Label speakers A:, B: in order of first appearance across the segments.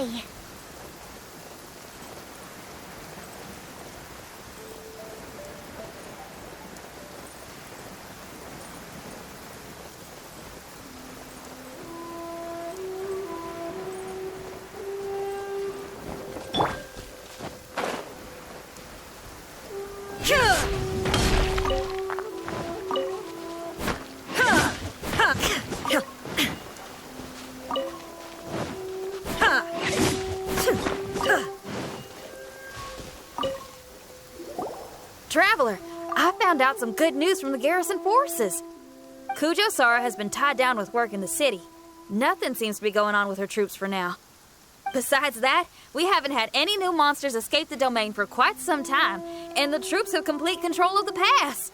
A: way.
B: Traveler, I found out some good news from the garrison forces. Kujo-Sara has been tied down with work in the city. Nothing seems to be going on with her troops for now. Besides that, we haven't had any new monsters escape the domain for quite some time, and the troops have complete control of the pass.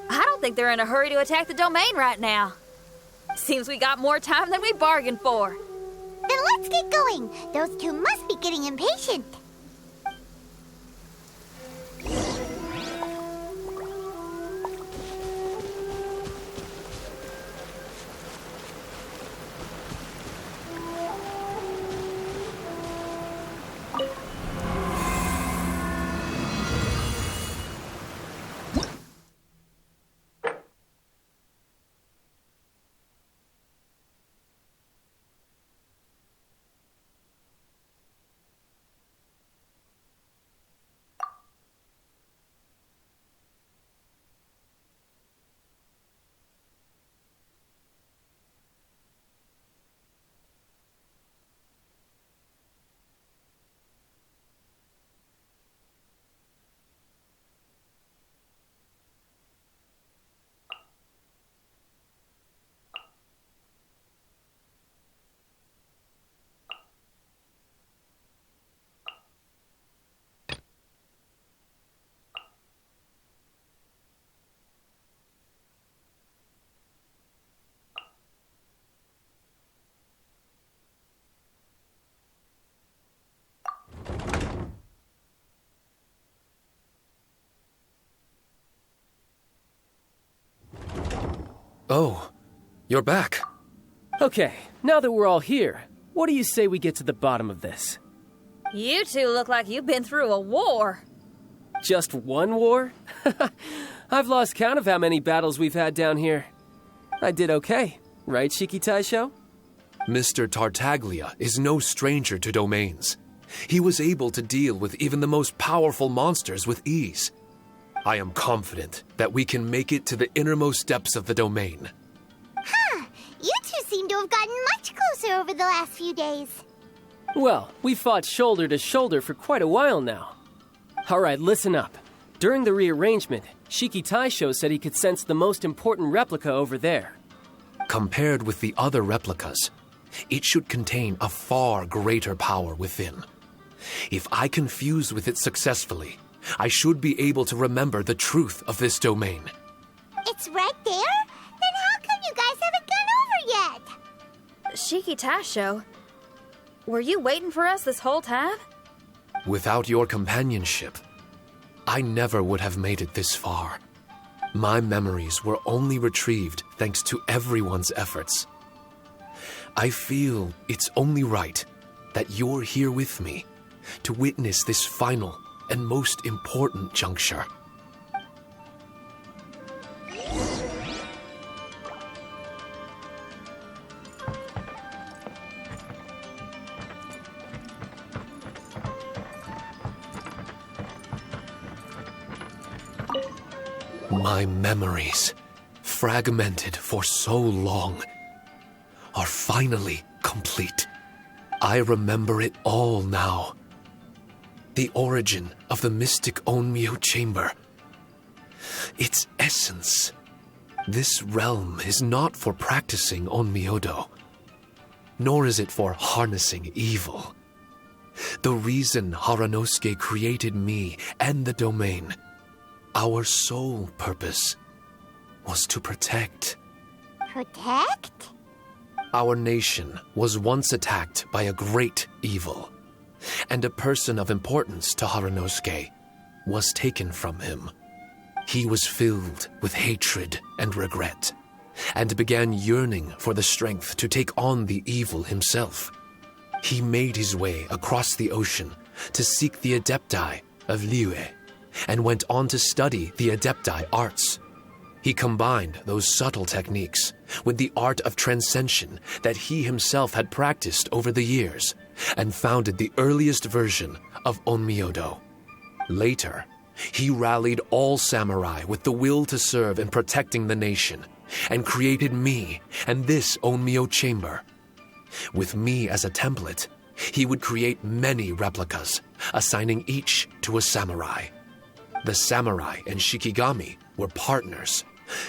B: I don't think they're in a hurry to attack the domain right now. Seems we got more time than we bargained for.
A: Then let's get going. Those two must be getting impatient.
C: Oh, you're back.
D: Okay, now that we're all here, what do you say we get to the bottom of this?
B: You two look like you've been through a war.
D: Just one war? I've lost count of how many battles we've had down here. I did okay, right, Shikitaisho?
C: Mr. Tartaglia is no stranger to domains. He was able to deal with even the most powerful monsters with ease. I am confident that we can make it to the innermost depths of the domain.
A: Huh. You two seem to have gotten much closer over the last few days.
D: Well, we fought shoulder to shoulder for quite a while now. All right, listen up. During the rearrangement, Shikitaisho said he could sense the most important replica over there.
C: Compared with the other replicas, it should contain a far greater power within. If I can fuse with it successfully, I should be able to remember the truth of this domain.
A: It's right there? Then how come you guys haven't gone over yet?
B: Shikitaisho, were you waiting for us this whole time?
C: Without your companionship, I never would have made it this far. My memories were only retrieved thanks to everyone's efforts. I feel it's only right that you're here with me to witness this final and most important juncture. My memories, fragmented for so long, are finally complete. I remember it all now. The origin of the mystic Onmyo chamber. Its essence. This realm is not for practicing Onmyodo, nor is it for harnessing evil. The reason Haranosuke created me and the domain, our sole purpose, was to protect.
A: Protect?
C: Our nation was once attacked by a great evil, and a person of importance to Haranosuke was taken from him. He was filled with hatred and regret, and began yearning for the strength to take on the evil himself. he made his way across the ocean to seek the Adepti of Liyue, and went on to study the Adepti arts. He combined those subtle techniques with the art of transcension that he himself had practiced over the years, and founded the earliest version of Onmyodo. Later, he rallied all samurai with the will to serve in protecting the nation, and created me and this Onmyo chamber. With me as a template, he would create many replicas, assigning each to a samurai. The samurai and Shikigami were partners,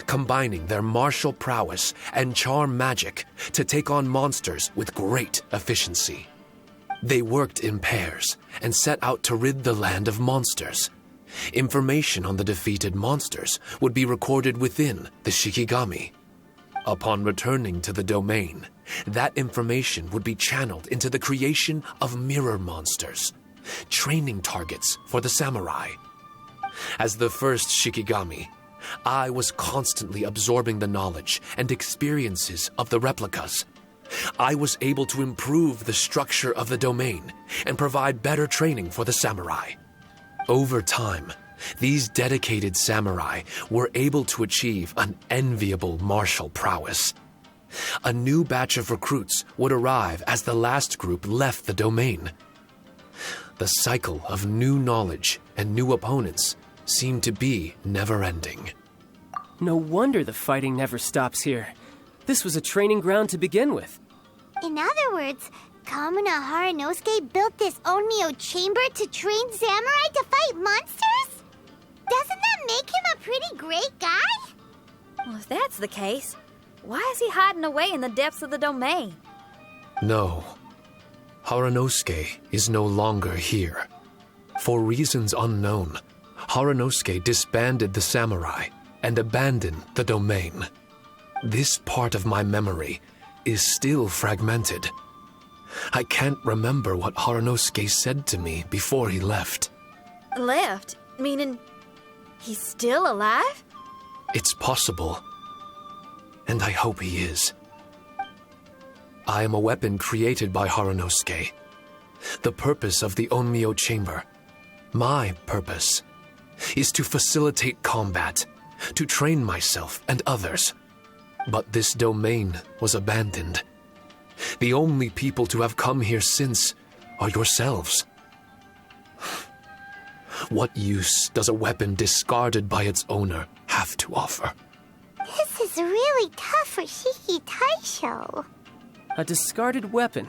C: combining their martial prowess and charm magic to take on monsters with great efficiency. They worked in pairs and set out to rid the land of monsters. Information on the defeated monsters would be recorded within the Shikigami. Upon returning to the domain, that information would be channeled into the creation of mirror monsters, training targets for the samurai. As the first Shikigami, I was constantly absorbing the knowledge and experiences of the replicas. I was able to improve the structure of the domain and provide better training for the samurai. Over time, these dedicated samurai were able to achieve an enviable martial prowess. A new batch of recruits would arrive as the last group left the domain. The cycle of new knowledge and new opponents seemed to be never-ending.
D: No wonder the fighting never stops here. This was a training ground to begin with.
A: In other words, Kamuna Haranosuke built this Onmyo chamber to train samurai to fight monsters? Doesn't that make him a pretty great guy?
B: Well, if that's the case, why is he hiding away in the depths of the domain?
C: No. Haranosuke is no longer here. For reasons unknown, Haranosuke disbanded the samurai and abandoned the domain. This part of my memory is still fragmented. I can't remember what Haranosuke said to me before he left.
B: Left? Meaning he's still alive?
C: It's possible. And I hope he is. I am a weapon created by Haranosuke. The purpose of the Onmyo chamber, my purpose, is to facilitate combat, to train myself and others. But this domain was abandoned. The only people to have come here since are yourselves. What use does a weapon discarded by its owner have to offer?
A: This is really tough for Shiki Taisho.
D: A discarded weapon.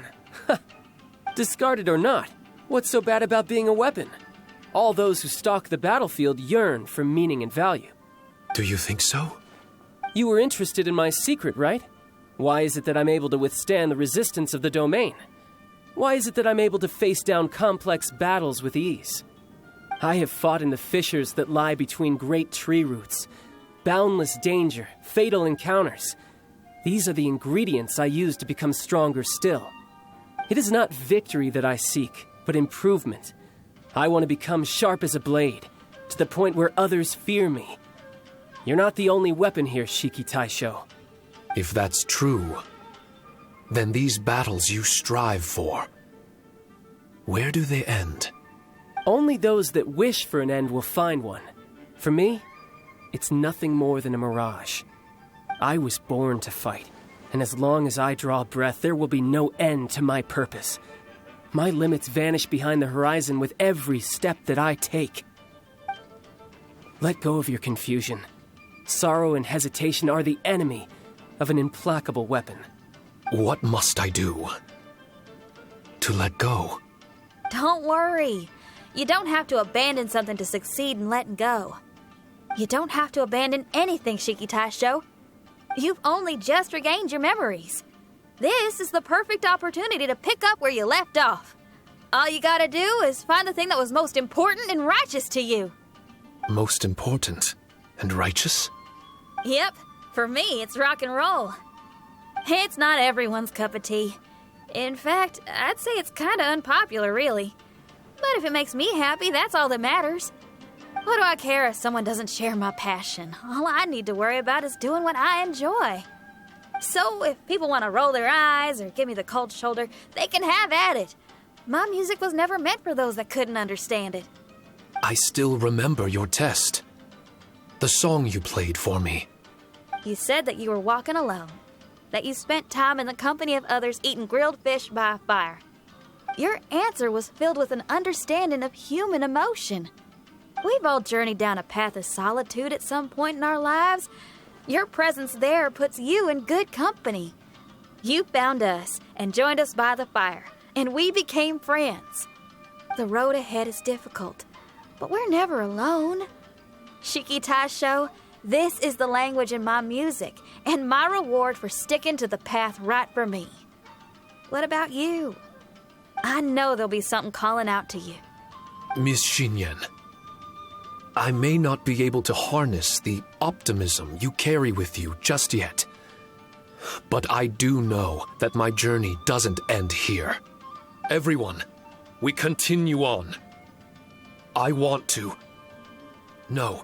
D: Discarded or not, what's so bad about being a weapon? All those who stalk the battlefield yearn for meaning and value.
C: Do you think so?
D: You were interested in my secret, right? Why is it that I'm able to withstand the resistance of the domain? Why is it that I'm able to face down complex battles with ease? I have fought in the fissures that lie between great tree roots. Boundless danger, fatal encounters. These are the ingredients I use to become stronger still. It is not victory that I seek, but improvement. I want to become sharp as a blade, to the point where others fear me. You're not the only weapon here, Shiki Taisho.
C: If that's true, then these battles you strive for, where do they end?
D: Only those that wish for an end will find one. For me, it's nothing more than a mirage. I was born to fight, and as long as I draw breath, there will be no end to my purpose. My limits vanish behind the horizon with every step that I take. Let go of your confusion. Sorrow and hesitation are the enemy of an implacable weapon.
C: What must I do to let go?
B: Don't worry. You don't have to abandon something to succeed in letting go. You don't have to abandon anything, Shiki Taisho. You've only just regained your memories. This is the perfect opportunity to pick up where you left off. All you gotta do is find the thing that was most important and righteous to you.
C: Most important and righteous?
B: Yep, for me, it's rock and roll. It's not everyone's cup of tea. In fact, I'd say it's kinda unpopular, really. But if it makes me happy, that's all that matters. What do I care if someone doesn't share my passion? All I need to worry about is doing what I enjoy. So if people want to roll their eyes or give me the cold shoulder, they can have at it. My music was never meant for those that couldn't understand it.
C: I still remember your test. The song you played for me.
B: You said that you were walking alone, that you spent time in the company of others eating grilled fish by a fire. Your answer was filled with an understanding of human emotion. We've all journeyed down a path of solitude at some point in our lives. Your presence there puts you in good company. You found us and joined us by the fire, and we became friends. The road ahead is difficult, but we're never alone. Shikifudas, this is the language in my music, and my reward for sticking to the path right for me. What about you? I know there'll be something calling out to you.
C: Miss Xinyan, I may not be able to harness the optimism you carry with you just yet, but I do know that my journey doesn't end here. Everyone, we continue on. I want to. No.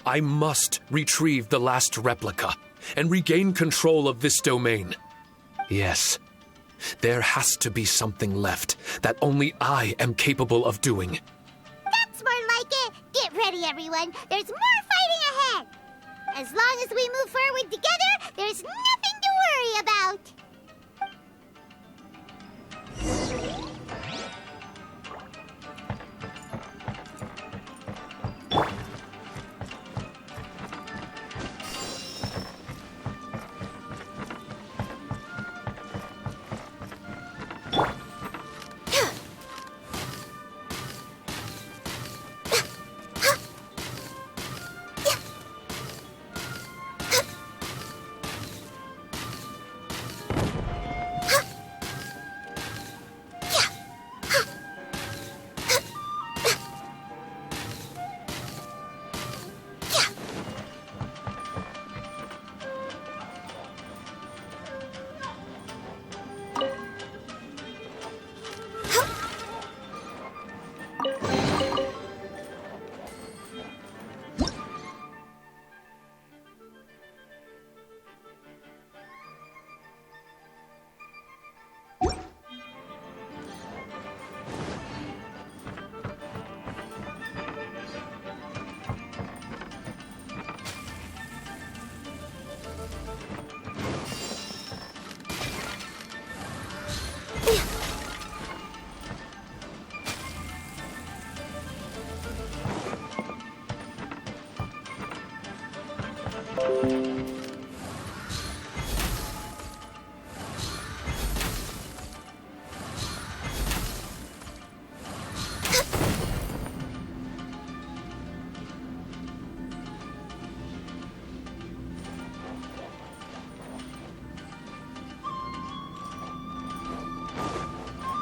C: I must retrieve the last replica and regain control of this domain. Yes, there has to be something left that only I am capable of doing.
A: That's more like it. Get ready, everyone. There's more fighting ahead. As long as we move forward together, there's nothing to worry about.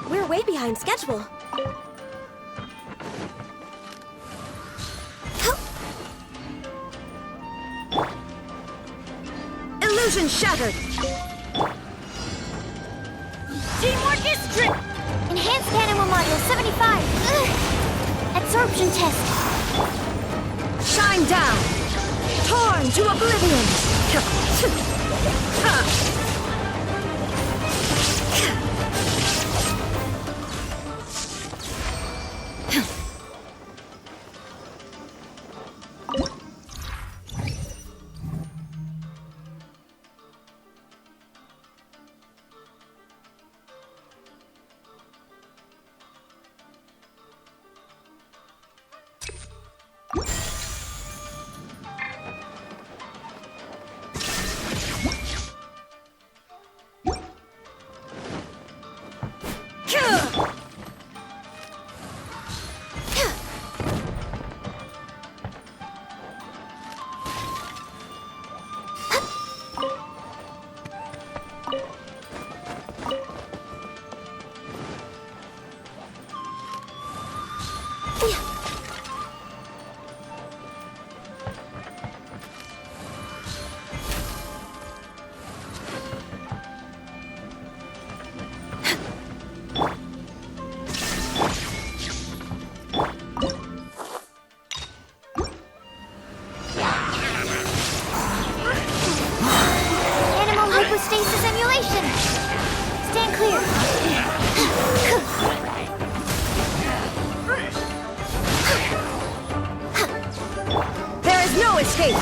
E: We're way behind schedule. Illusion shattered!
A: Teamwork is strict! Enhanced Animal Module 75. Absorption test.
E: Shine down! Torn to oblivion!
A: stasis emulation! Stand clear!
E: There is no escape!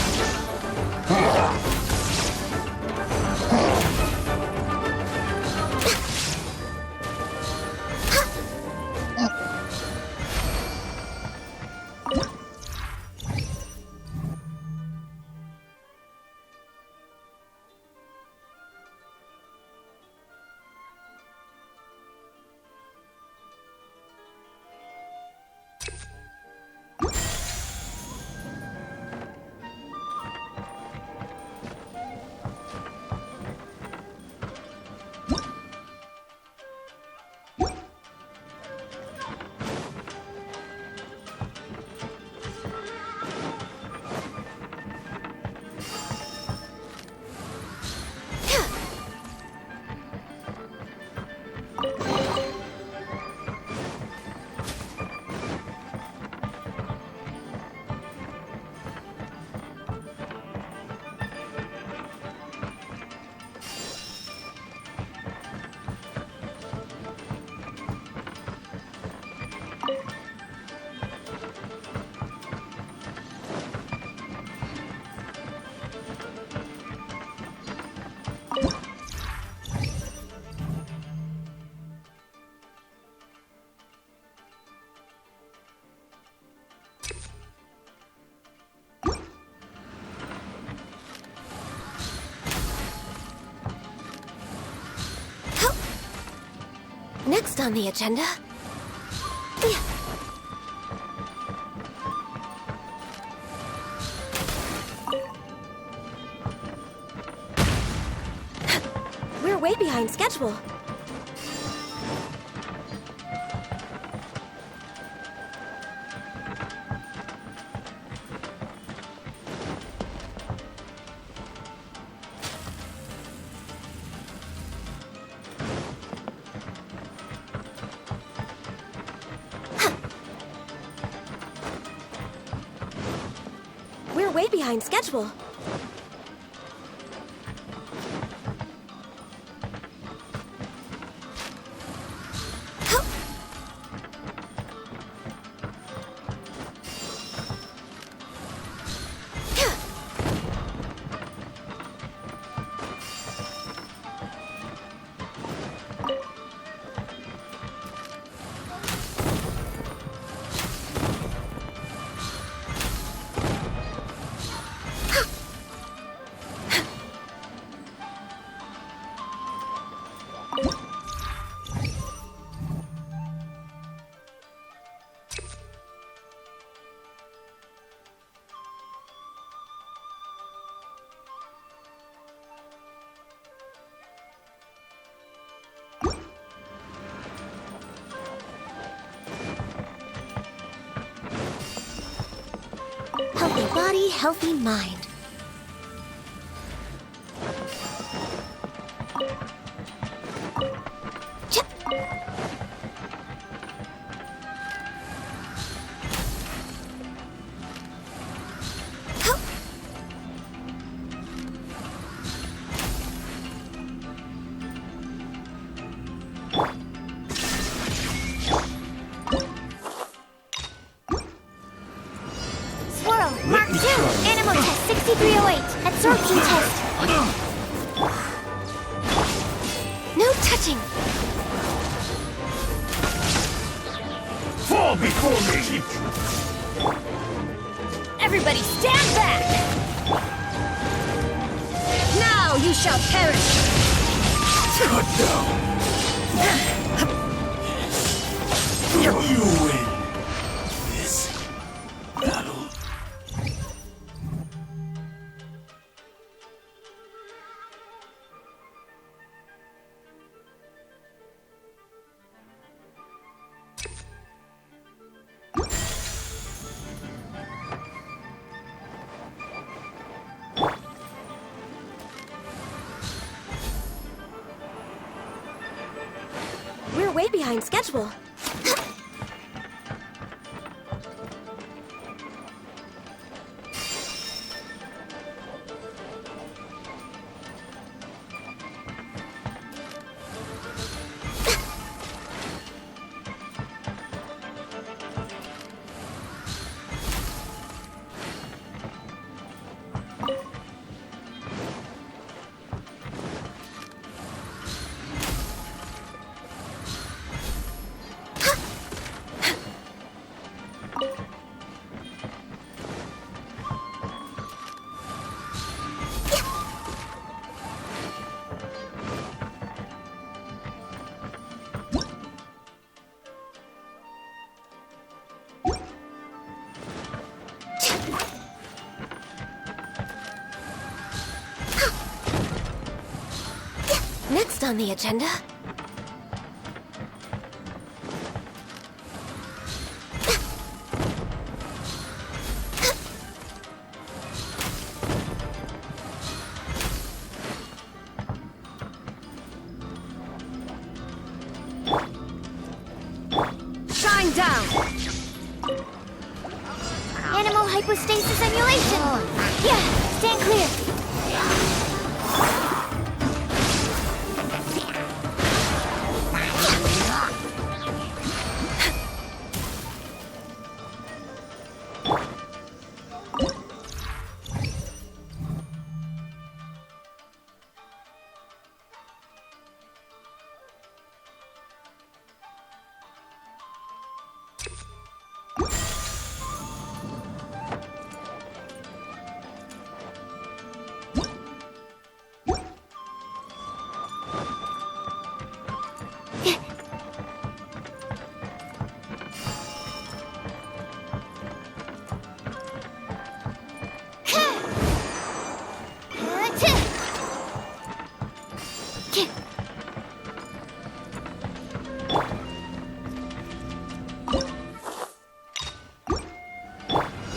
E: Next on the agenda... We're way behind schedule. We're way behind schedule. Healthy body, healthy mind.
A: Mark 2, Animal Test 6308, Absorption Test.
E: No touching!
F: Fall before me!
B: Everybody stand back!
E: Now you shall perish!
F: Cut down! You win this battle.
E: We're way behind schedule. Next on the agenda... Shine down!
A: Animal hypostasis emulation! Yeah, stand clear!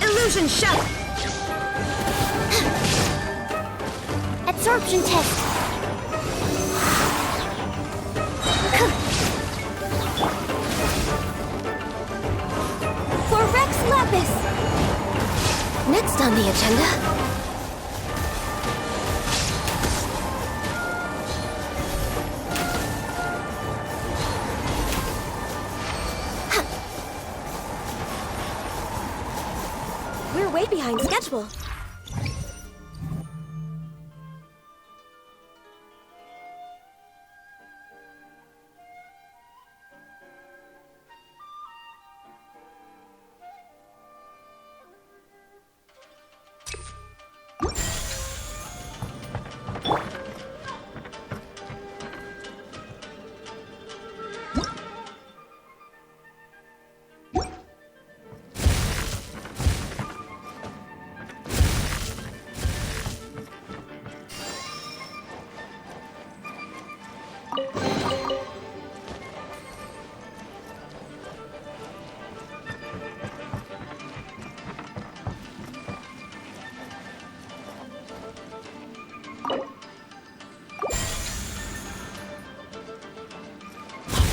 E: Illusion shut!
A: Absorption test!
E: For Rex Lapis! Next on the agenda... We're way behind schedule.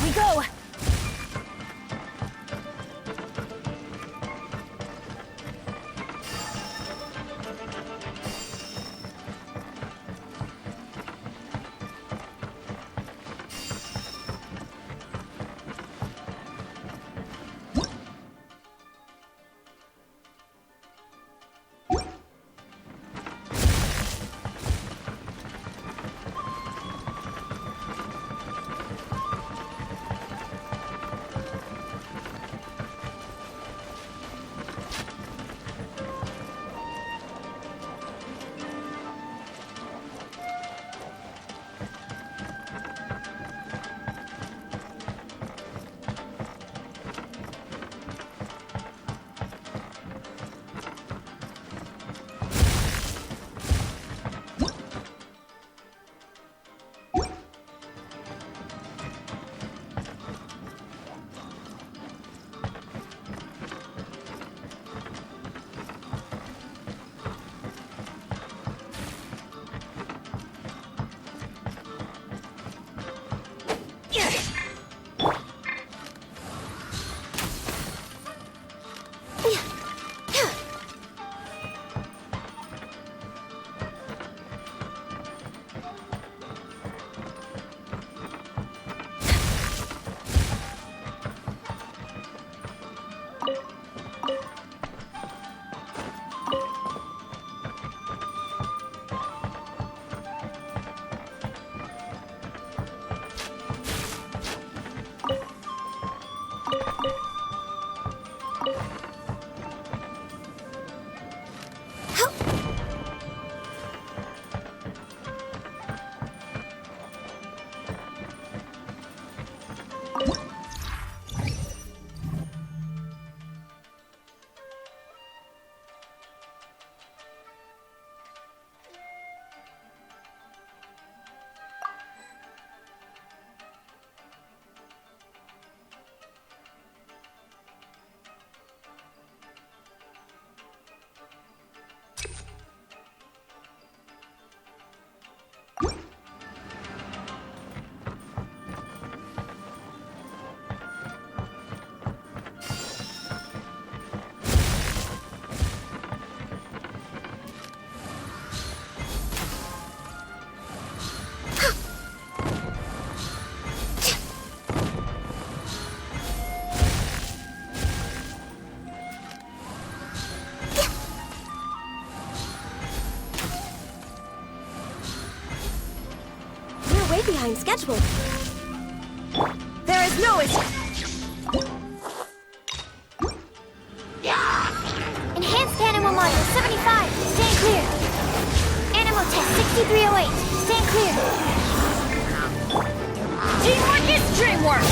E: We go! behind schedule.
B: There is no
A: Enhanced Animal Module 75. Stand clear. Animal Test 6308. Stand clear.
B: Teamwork is dreamwork!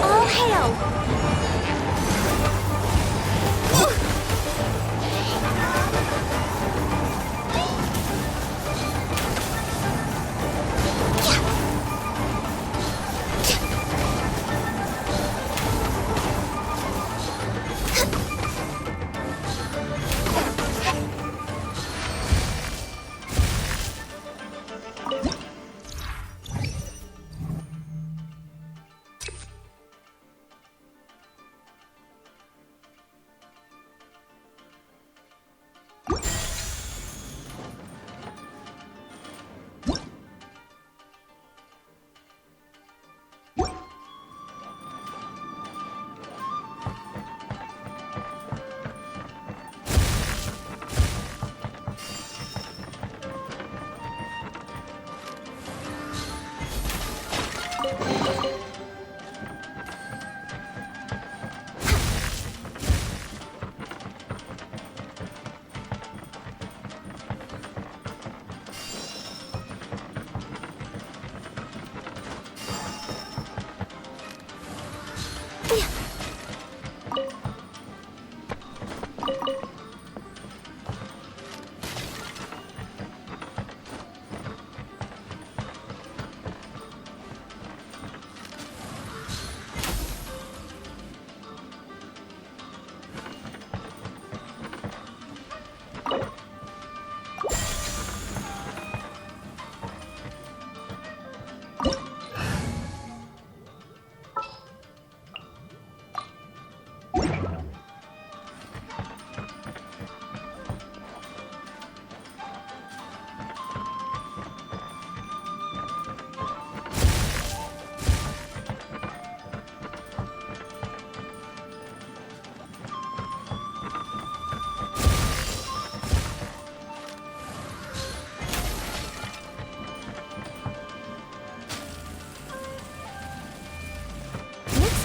A: All hail.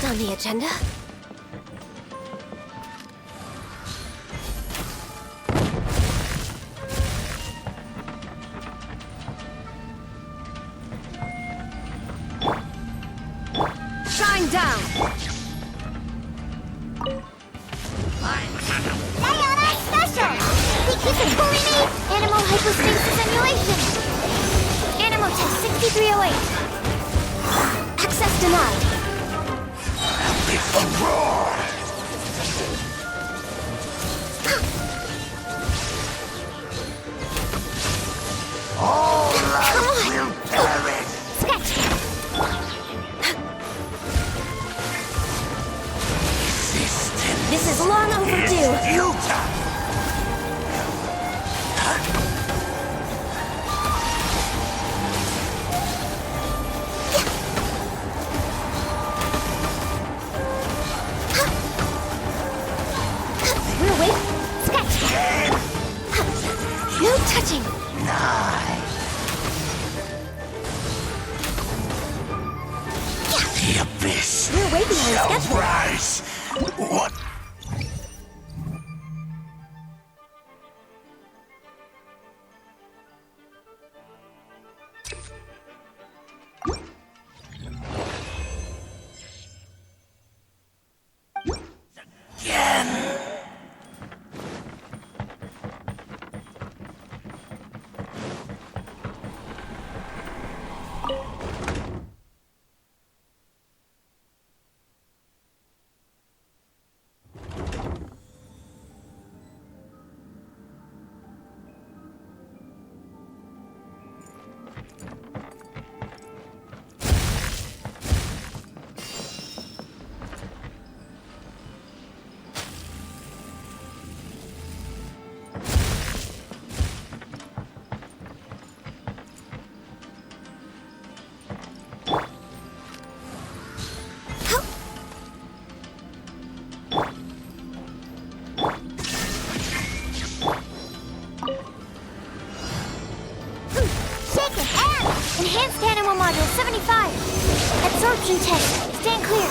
E: On the agenda.
B: shine down!
A: Diana Special! Shikifudas pulling me! Animal hypostasis emulation! Animal Test 6308.
E: Access denied.
F: A roar! All life will perish!
A: Sketch!
F: Resistance
E: This is long overdue.
F: futile!
E: We're waiting.
A: Sketch!
E: No touching.
F: The abyss
E: We're way behind
F: shall
E: schedule.
F: rise! What? Again!
A: Enhanced animal module 75. Absorption test. Stand clear.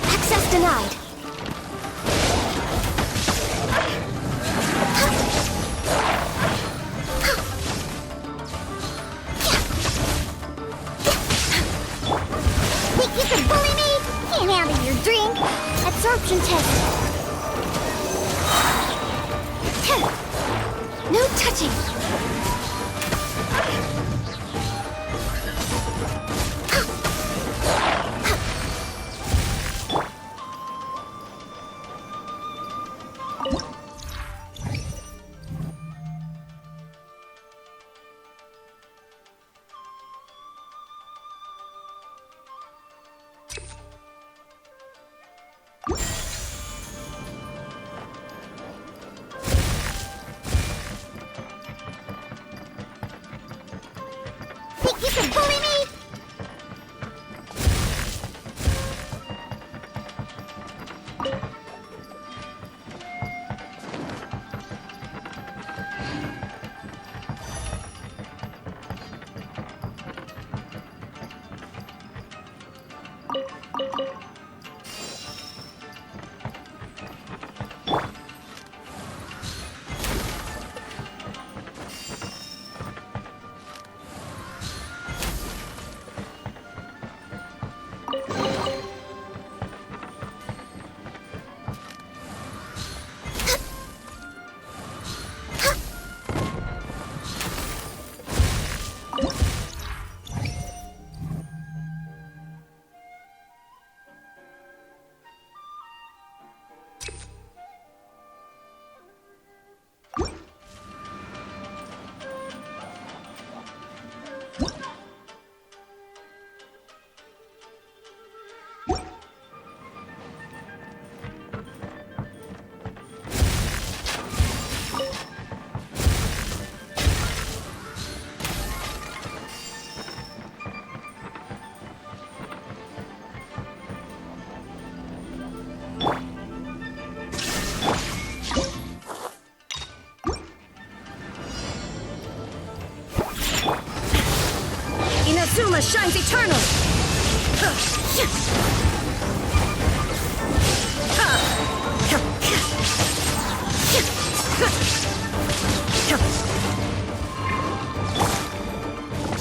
E: Access denied.
A: Think you can bully me? Can't handle your drink. Absorption test.
E: No touching.
A: Think you can bully me?
E: Inazuma shines eternal!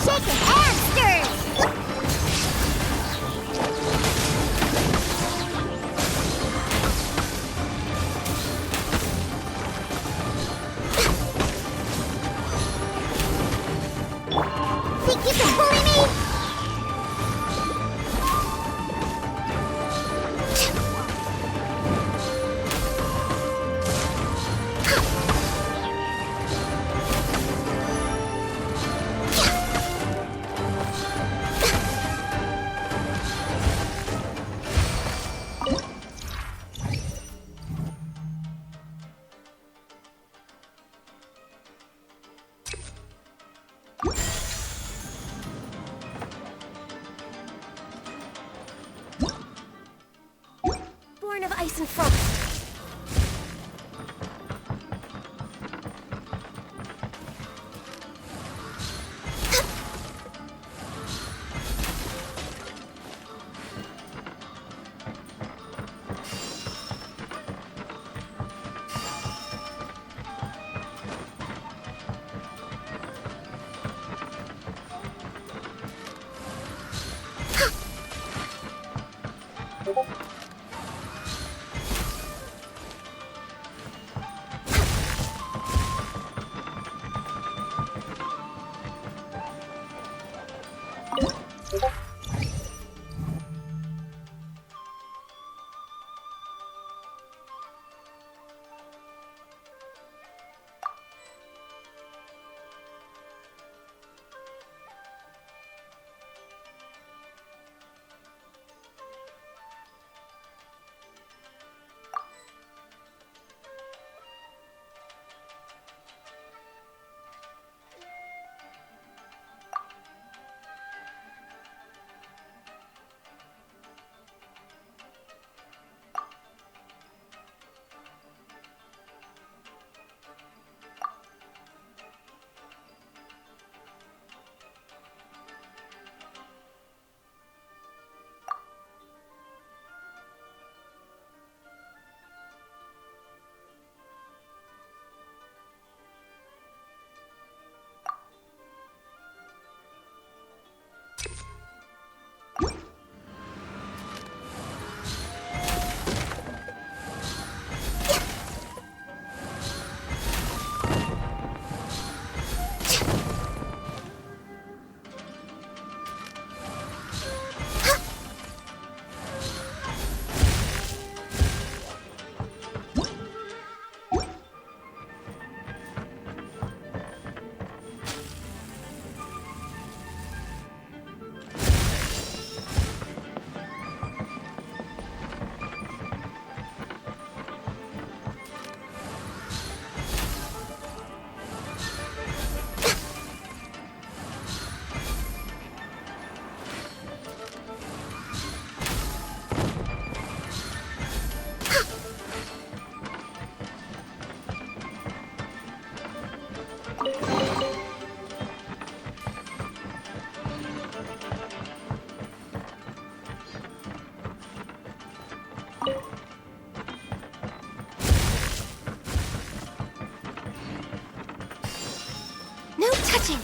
A: Shake your hamsters! Think you can bully me?
E: Born of ice and frost. touching.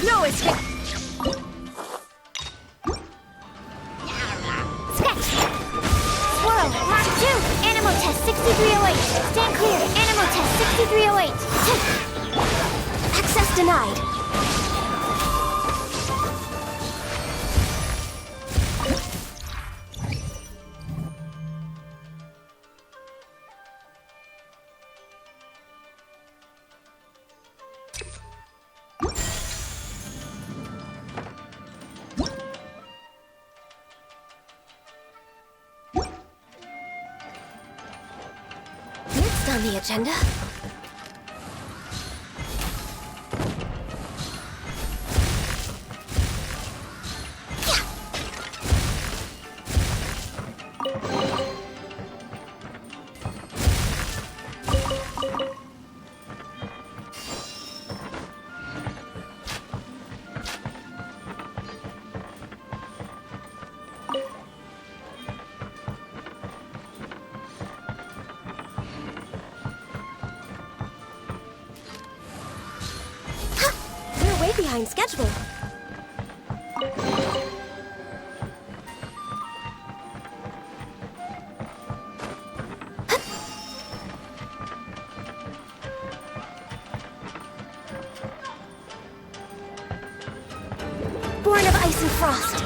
B: No escape!
A: Sketch! Swirl, Mark 2! Animal test 6308! Stand clear! Animal test 6308!
E: Access denied. Next on the agenda. We're way behind schedule. Born of ice and frost.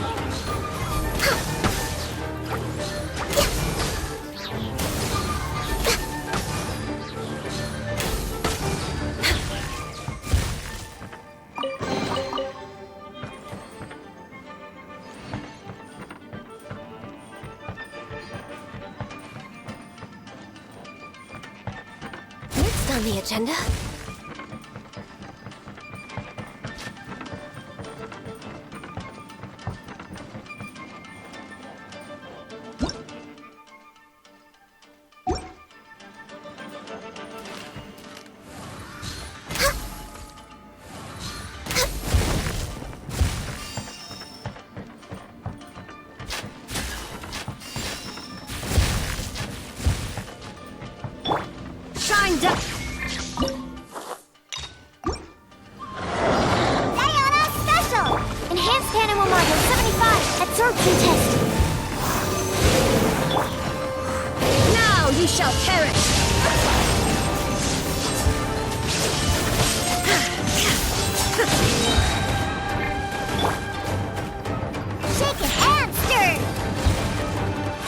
E: Next on the agenda.
B: Shine down!
A: Diana Special! Enhanced Animal Model 75! Absorption test!
B: Now ye shall perish!
A: Shaken and stirred!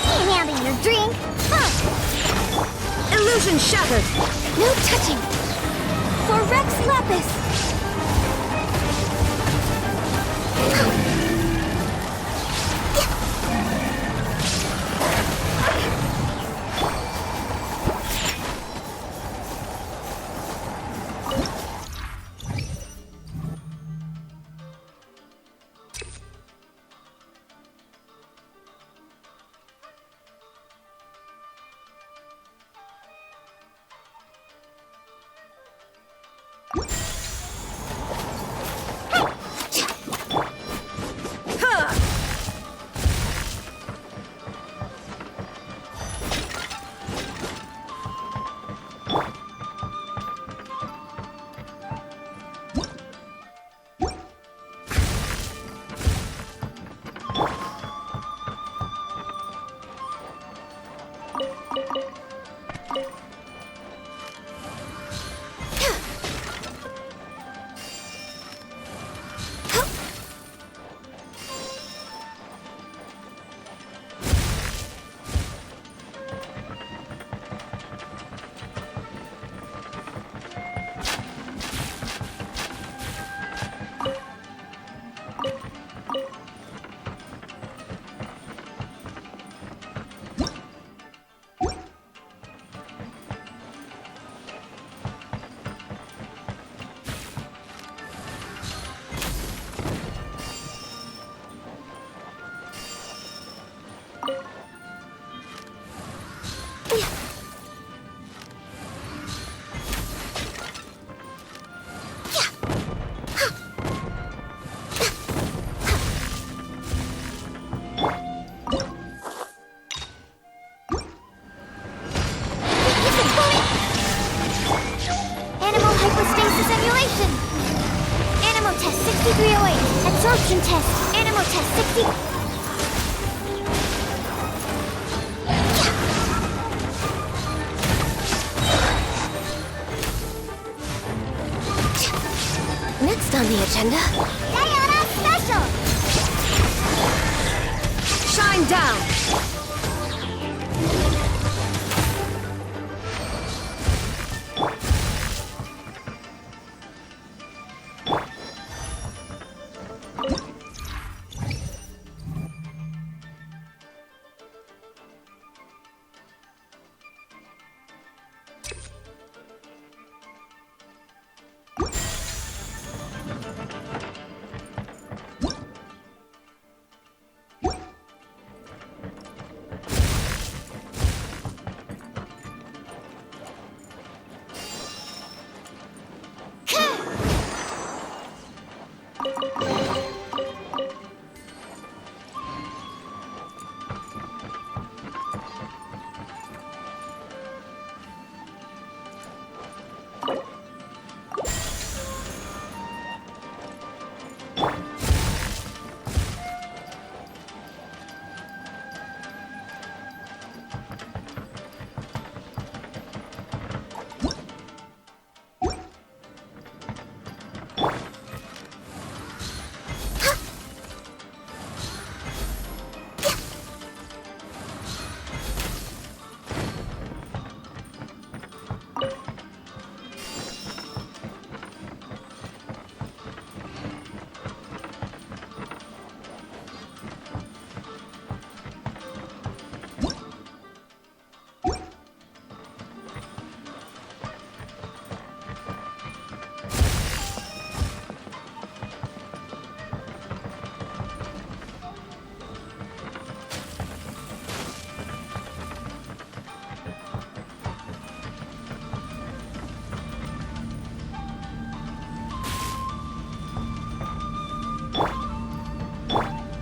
A: Ain't having your drink! Huh!
B: Illusion shattered!
E: No touching. For Rex Lapis. Next on the agenda,
A: Diana Special!
E: Shine Down!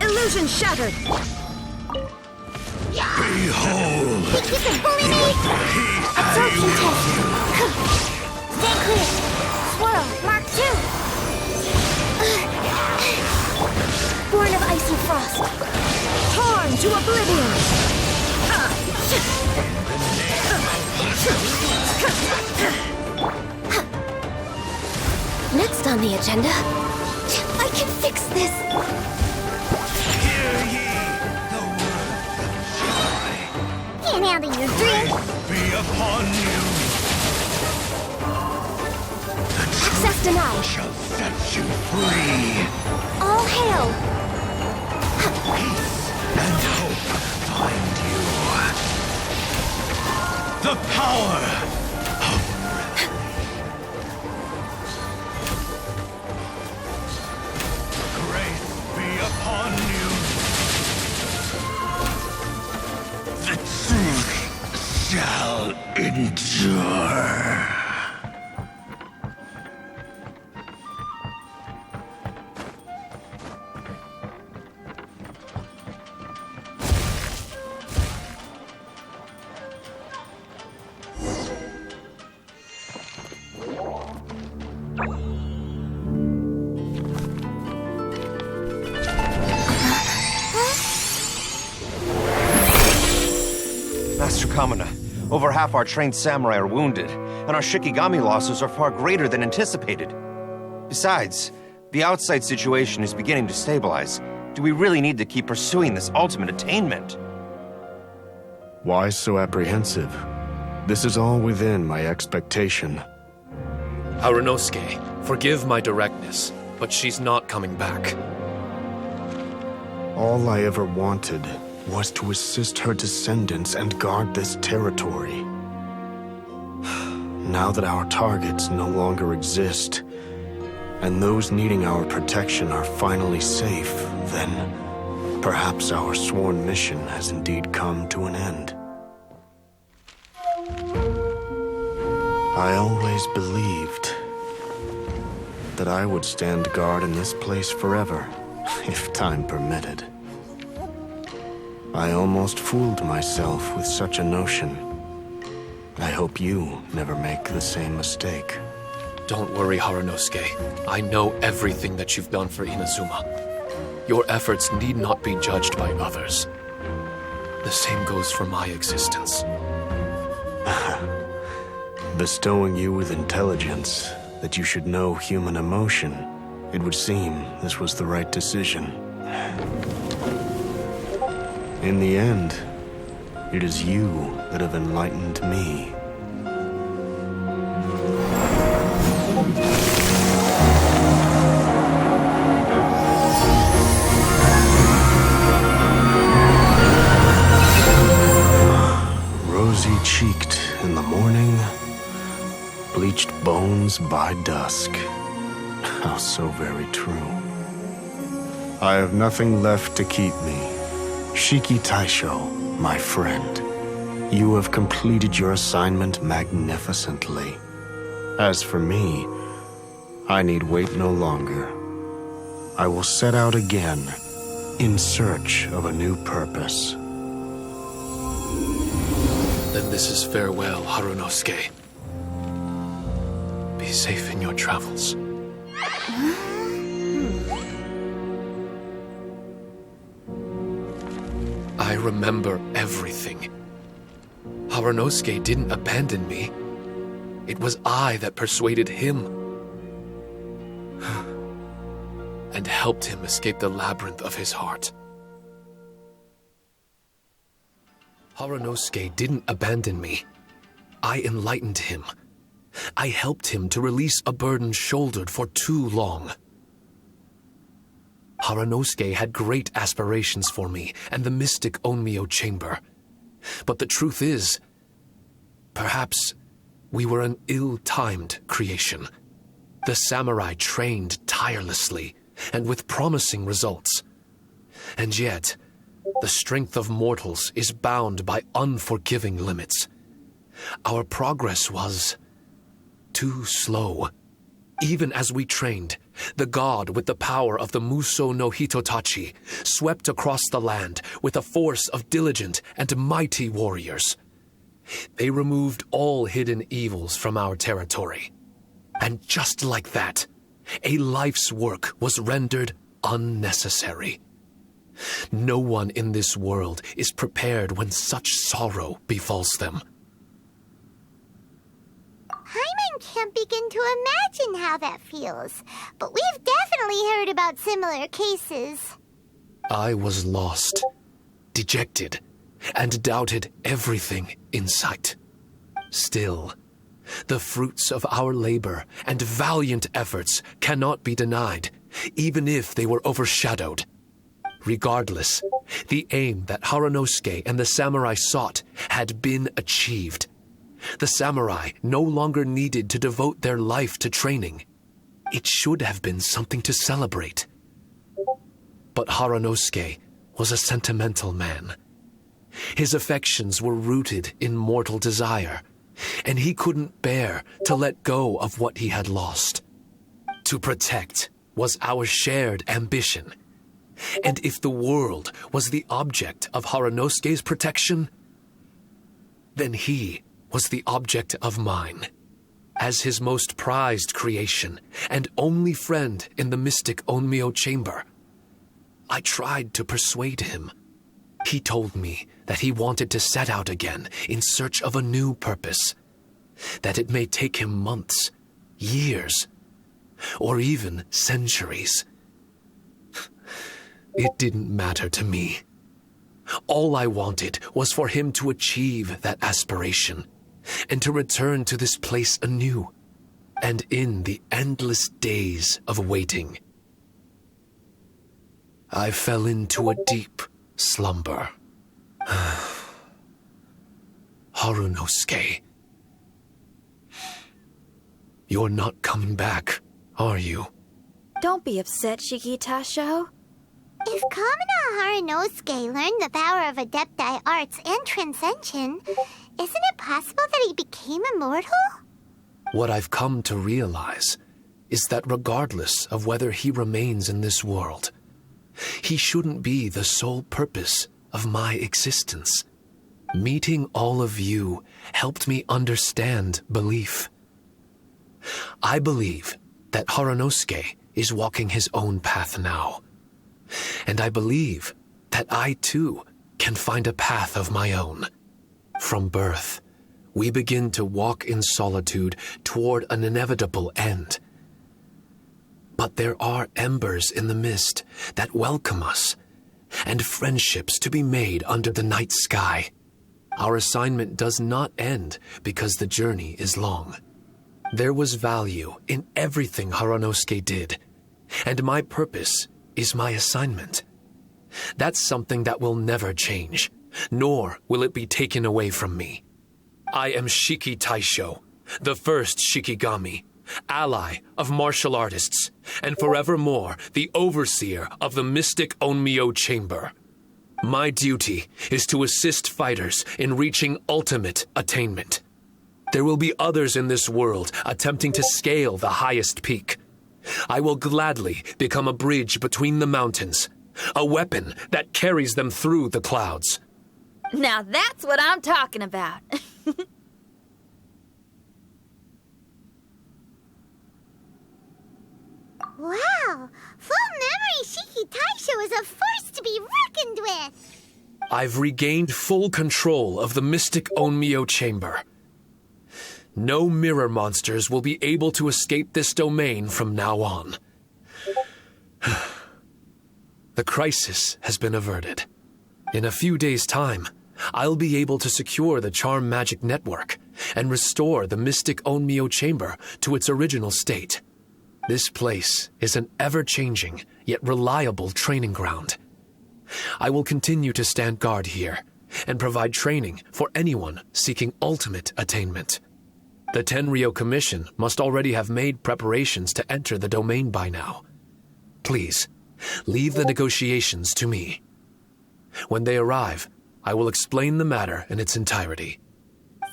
E: Illusion shattered!
F: Behold!
A: Think you can bully me? Absorption test! Stay clear! Swirl, Mark 2!
E: Born of ice and frost! Torn to oblivion! Next on the agenda, I can fix this!
F: Hear ye the words of joy.
A: Can't handle your drink!
F: Be upon you.
E: Access denied!
F: Shall set you free.
E: All hail!
F: Peace and hope find you. The power of grace be upon you. The truth shall endure.
G: Master Kamina, over half our trained samurai are wounded, and our Shikigami losses are far greater than anticipated. Besides, the outside situation is beginning to stabilize. Do we really need to keep pursuing this ultimate attainment?
H: Why so apprehensive? This is all within my expectation.
C: Harunosuke, forgive my directness, but she's not coming back.
H: All I ever wanted was to assist her descendants and guard this territory. Now that our targets no longer exist, and those needing our protection are finally safe, then perhaps our sworn mission has indeed come to an end. I always believed that I would stand guard in this place forever, if time permitted. I almost fooled myself with such a notion. I hope you never make the same mistake.
C: Don't worry, Harunosuke. I know everything that you've done for Inazuma. Your efforts need not be judged by others. The same goes for my existence.
H: Bestowing you with intelligence, that you should know human emotion, it would seem this was the right decision. In the end, it is you that have enlightened me. Rosy-cheeked in the morning, bleached bones by dusk. How so very true. I have nothing left to keep me. Shiki my friend, you have completed your assignment magnificently. As for me, I need wait no longer. I will set out again, in search of a new purpose.
C: Then this is farewell, Harunosuke. Be safe in your travels. I remember everything. Harunosuke didn't abandon me. It was I that persuaded him and helped him escape the labyrinth of his heart. Harunosuke didn't abandon me. I enlightened him. I helped him to release a burden shouldered for too long. Harunosuke had great aspirations for me and the mystic Onmyo chamber. But the truth is, perhaps we were an ill-timed creation. The samurai trained tirelessly and with promising results. And yet, the strength of mortals is bound by unforgiving limits. Our progress was too slow. Even as we trained, the god with the power of the Muso no Hitotachi swept across the land with a force of diligent and mighty warriors. They removed all hidden evils from our territory. And just like that, a life's work was rendered unnecessary. No one in this world is prepared when such sorrow befalls them.
A: Hyman can't begin to imagine how that feels, but we've definitely heard about similar cases.
C: I was lost, dejected, and doubted everything in sight. Still, the fruits of our labor and valiant efforts cannot be denied, even if they were overshadowed. Regardless, the aim that Harunosuke and the samurai sought had been achieved. The samurai no longer needed to devote their life to training. It should have been something to celebrate. But Harunosuke was a sentimental man. His affections were rooted in mortal desire, and he couldn't bear to let go of what he had lost. To protect was our shared ambition. And if the world was the object of Harunosuke's protection, then he was the object of mine. As his most prized creation and only friend in the mystic Onmyo chamber, I tried to persuade him. He told me that he wanted to set out again in search of a new purpose, that it may take him months, years, or even centuries. It didn't matter to me. All I wanted was for him to achieve that aspiration and to return to this place anew and in the endless days of waiting. I fell into a deep slumber. Harunosuke, you're not coming back, are you?
B: Don't be upset, Shikitasho.
A: If Kamina Harunosuke learned the power of Adepti arts and transcension, isn't it possible that he became immortal?
C: What I've come to realize is that regardless of whether he remains in this world, he shouldn't be the sole purpose of my existence. Meeting all of you helped me understand belief. I believe that Harunosuke is walking his own path now. And I believe that I too can find a path of my own. From birth, we begin to walk in solitude toward an inevitable end. But there are embers in the mist that welcome us, and friendships to be made under the night sky. Our assignment does not end because the journey is long. There was value in everything Haranosuke did, and my purpose is my assignment. That's something that will never change, nor will it be taken away from me. I am Shiki Taisho, the first Shikigami, ally of martial artists, and forevermore the overseer of the mystic Onmyo Chamber. My duty is to assist fighters in reaching ultimate attainment. There will be others in this world attempting to scale the highest peak. I will gladly become a bridge between the mountains, a weapon that carries them through the clouds.
B: Now that's what I'm talking about.
A: Wow! Full memory Shiki Taisho is a force to be reckoned with!
C: I've regained full control of the mystic Onmyo Chamber. No mirror monsters will be able to escape this domain from now on. The crisis has been averted. In a few days' time, I'll be able to secure the charm magic network and restore the mystic Onmyo Chamber to its original state. This place is an ever-changing yet reliable training ground. I will continue to stand guard here and provide training for anyone seeking ultimate attainment. The Tenryo Commission must already have made preparations to enter the domain by now. Please, leave the negotiations to me. When they arrive, I will explain the matter in its entirety.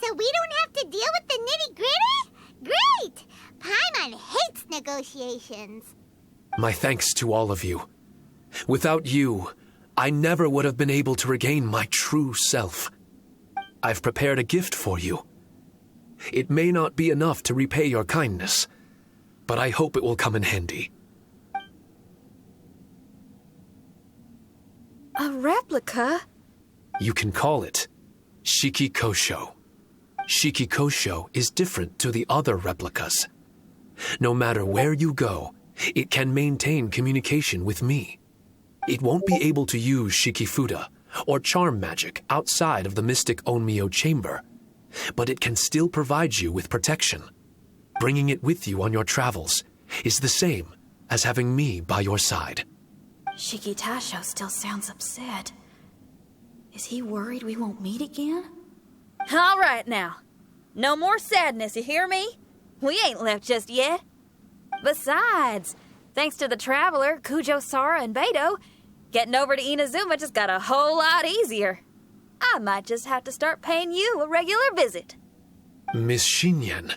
A: So we don't have to deal with the nitty-gritty? Great! Paimon hates negotiations.
C: My thanks to all of you. Without you, I never would have been able to regain my true self. I've prepared a gift for you. It may not be enough to repay your kindness, but I hope it will come in handy.
B: A replica?
C: You can call it Shikikosho. Shikikosho is different to the other replicas. No matter where you go, it can maintain communication with me. It won't be able to use Shikifuda or charm magic outside of the mystic Onmyo Chamber, but it can still provide you with protection. Bringing it with you on your travels is the same as having me by your side.
B: Shiki Taisho still sounds upset. Is he worried we won't meet again? All right now. No more sadness, you hear me? We ain't left just yet. Besides, thanks to the Traveler, Kujo, Sara, and Beto, getting over to Inazuma just got a whole lot easier. I might just have to start paying you a regular visit.
C: Miss Shinyan,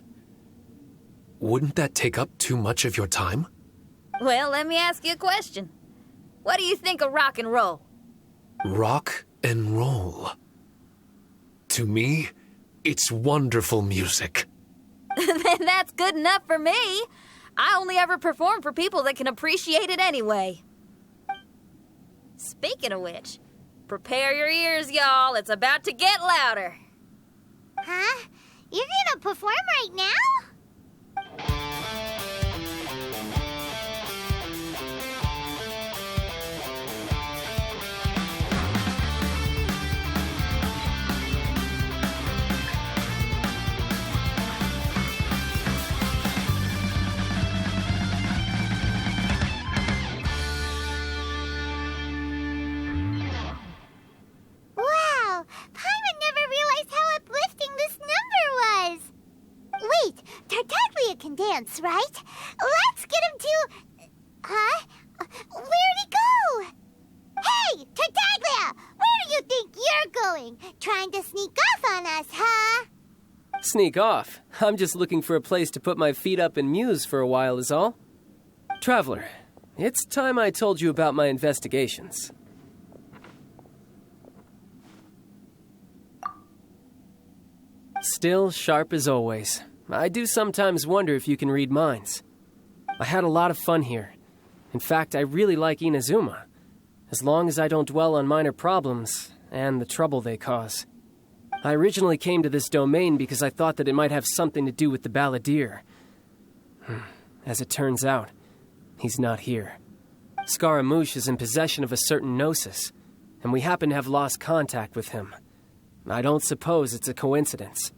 C: wouldn't that take up too much of your time?
B: Well, let me ask you a question. What do you think of rock and roll?
C: Rock and roll. To me, it's wonderful music.
B: Then that's good enough for me. I only ever perform for people that can appreciate it anyway. Speaking of which, prepare your ears, y'all. It's about to get louder.
A: Huh? You're gonna perform right now? Wow! Paimon never realized how uplifting this number was! Wait, Tartaglia can dance, right? Let's get him to... Huh? Where'd he go? Hey, Tartaglia! Where do you think you're going? Trying to sneak off on us, huh?
D: Sneak off? I'm just looking for a place to put my feet up and muse for a while is all. Traveler, it's time I told you about my investigations. Still sharp as always. I do sometimes wonder if you can read minds. I had a lot of fun here. In fact, I really like Inazuma. as long as I don't dwell on minor problems and the trouble they cause. I originally came to this domain because I thought that it might have something to do with the Balladeer. As it turns out, he's not here. Scaramouche is in possession of a certain gnosis, and we happen to have lost contact with him. I don't suppose it's a coincidence.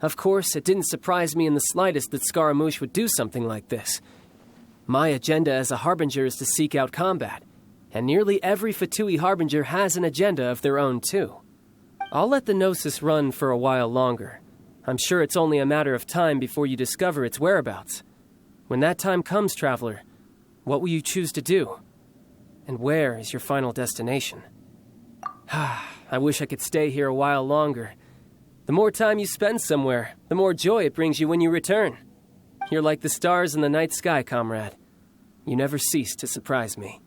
D: Of course, it didn't surprise me in the slightest that Scaramouche would do something like this. My agenda as a Harbinger is to seek out combat, and nearly every Fatui Harbinger has an agenda of their own too. I'll let the Gnosis run for a while longer. I'm sure it's only a matter of time before you discover its whereabouts. When that time comes, Traveler, what will you choose to do? And where is your final destination? I wish I could stay here a while longer. The more time you spend somewhere, the more joy it brings you when you return. You're like the stars in the night sky, comrade. You never cease to surprise me.